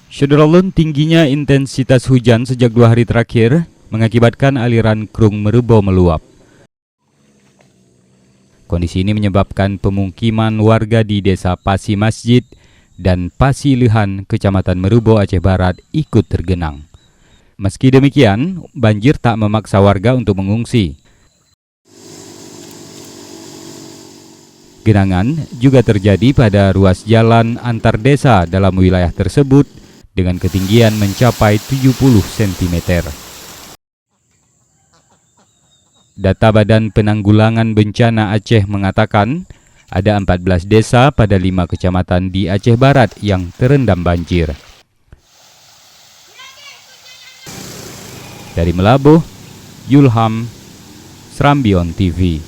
Syederalun, tingginya intensitas hujan sejak 2 hari terakhir mengakibatkan aliran Krung Merubo meluap. Kondisi ini menyebabkan pemukiman warga di Desa Pasi Masjid dan Pasi Lehan, Kecamatan Merubo, Aceh Barat ikut tergenang. Meski demikian, banjir tak memaksa warga untuk mengungsi. Genangan juga terjadi pada ruas jalan antar desa dalam wilayah tersebut dengan ketinggian mencapai 70 cm. Data Badan Penanggulangan Bencana Aceh mengatakan ada 14 desa pada 5 kecamatan di Aceh Barat yang terendam banjir. Dari Melabuh, Yulham, Serambion TV.